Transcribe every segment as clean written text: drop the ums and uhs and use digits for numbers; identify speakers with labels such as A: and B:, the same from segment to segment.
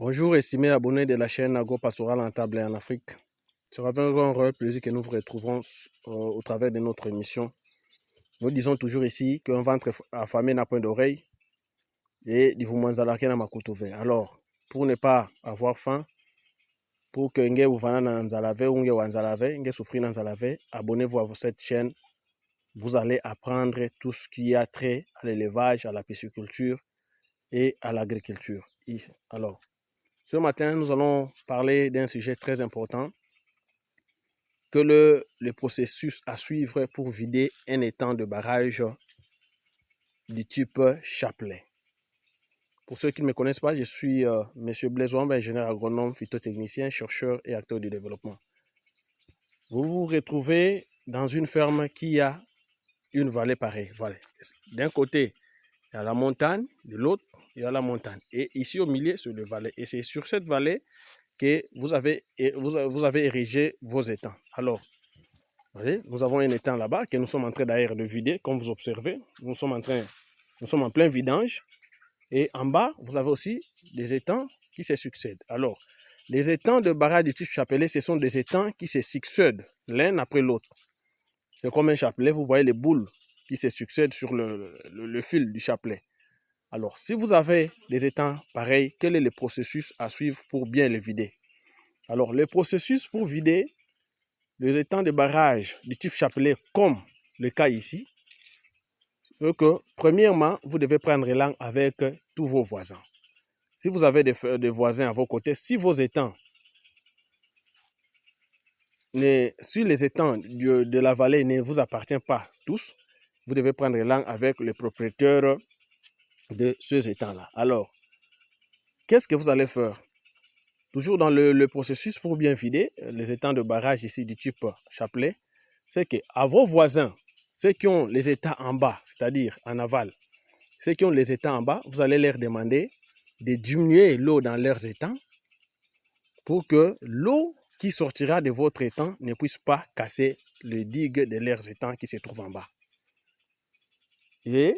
A: Bonjour, estimés abonnés de la chaîne Agro-Pastoral Rentable en Afrique. C'est avec un grand plaisir que nous vous retrouvons au travers de notre émission. Nous disons toujours ici qu'un ventre affamé n'a point d'oreille et du manzalake n'a makutouvé. Alors, pour ne pas avoir faim, pour que vous vana na nzalave ou nge souffrir na nzalave, abonnez-vous à cette chaîne. Vous allez apprendre tout ce qui a trait à l'élevage, à la pisciculture et à l'agriculture. Alors, ce matin, nous allons parler d'un sujet très important, que le processus à suivre pour vider un étang de barrage du type Chapelet. Pour ceux qui ne me connaissent pas, je suis M. Blaise Wamba, ingénieur agronome, phytotechnicien, chercheur et acteur du développement. Vous vous retrouvez dans une ferme qui a une vallée pareille. Voilà. D'un côté, il y a la montagne, de l'autre, il y a la montagne. Et ici au milieu, c'est le vallée. Et c'est sur cette vallée que vous avez érigé vos étangs. Alors, voyez, nous avons un étang là-bas que nous sommes en train d'ailleurs de vider, comme vous observez. Nous sommes en plein vidange. Et en bas, vous avez aussi des étangs qui se succèdent. Alors, les étangs de barrage du type Chapelet, ce sont des étangs qui se succèdent l'un après l'autre. C'est comme un chapelet, vous voyez les boules qui se succèdent sur le fil du chapelet. Alors, si vous avez des étangs pareils, quel est le processus à suivre pour bien les vider? Alors, le processus pour vider les étangs de barrage du type Chapelet, comme le cas ici, c'est que, premièrement, vous devez prendre l'élan avec tous vos voisins. Si vous avez des voisins à vos côtés, si vos étangs, si les étangs de la vallée ne vous appartiennent pas tous, vous devez prendre l'élan avec le propriétaire de ces étangs-là. Alors, qu'est-ce que vous allez faire? Toujours dans le processus pour bien vider les étangs de barrage ici du type Chapelet, c'est qu'à vos voisins, ceux qui ont les étangs en bas, c'est-à-dire en aval, ceux qui ont les étangs en bas, vous allez leur demander de diminuer l'eau dans leurs étangs pour que l'eau qui sortira de votre étang ne puisse pas casser le digue de leurs étangs qui se trouvent en bas. Et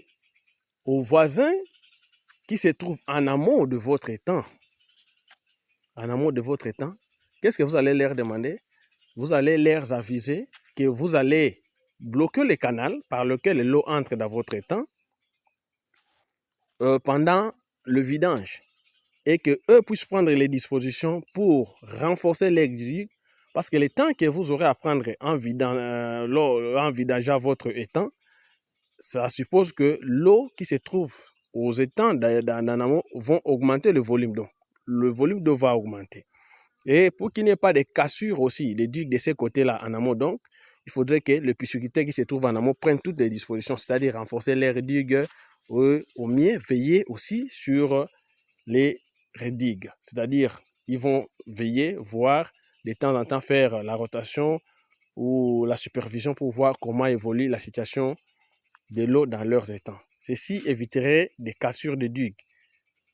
A: aux voisins qui se trouvent en amont de votre étang, qu'est-ce que vous allez leur demander? Vous allez leur aviser que vous allez bloquer le canal par lequel l'eau entre dans votre étang pendant le vidange et qu'eux puissent prendre les dispositions pour renforcer les digues, parce que le temps que vous aurez à prendre en vidangeant votre étang, ça suppose que l'eau qui se trouve aux étangs d'en amont vont augmenter le volume d'eau. Le volume d'eau va augmenter. Et pour qu'il n'y ait pas de cassure aussi, des digues de ces côtés-là en amont, donc, il faudrait que le pisciculteur qui se trouve en amont prenne toutes les dispositions, c'est-à-dire renforcer les digues, au mieux veiller aussi sur les redigues. C'est-à-dire, ils vont veiller, voir, de temps en temps faire la rotation ou la supervision pour voir comment évolue la situation de l'eau dans leurs étangs. Ceci éviterait des cassures de digues,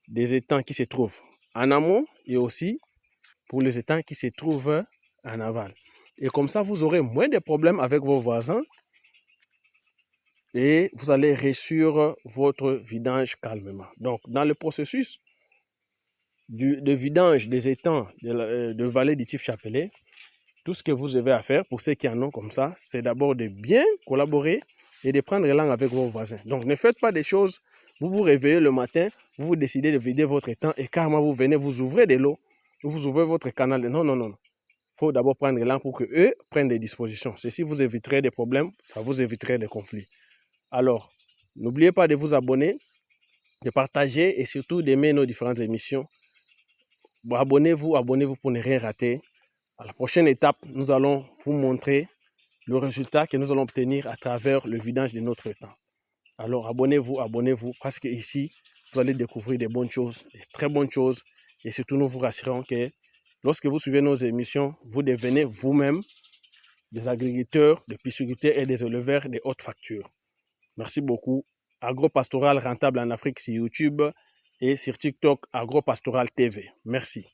A: des étangs qui se trouvent en amont et aussi pour les étangs qui se trouvent en aval. Et comme ça, vous aurez moins de problèmes avec vos voisins et vous allez réussir votre vidange calmement. Donc, dans le processus de vidange des étangs de vallée du type Chapelet, tout ce que vous avez à faire pour ceux qui en ont comme ça, c'est d'abord de bien collaborer et de prendre l'élan avec vos voisins. Donc, ne faites pas des choses, vous vous réveillez le matin, vous décidez de vider votre étang et carrément vous venez, vous ouvrez de l'eau, vous ouvrez votre canal. Non, non, non. Il faut d'abord prendre l'élan pour qu'eux prennent des dispositions. Ceci vous éviterait des problèmes, ça vous éviterait des conflits. Alors, n'oubliez pas de vous abonner, de partager et surtout d'aimer nos différentes émissions. Bon, abonnez-vous pour ne rien rater. À la prochaine étape, nous allons vous montrer le résultat que nous allons obtenir à travers le vidange de notre étang. Alors, abonnez-vous, parce que ici, vous allez découvrir des bonnes choses, des très bonnes choses. Et surtout, nous vous rassurons que lorsque vous suivez nos émissions, vous devenez vous-même des agriculteurs, des pisciculteurs et des éleveurs de haute facture. Merci beaucoup. Agro-Pastoral Rentable en Afrique sur YouTube et sur TikTok, Agro-Pastoral TV. Merci.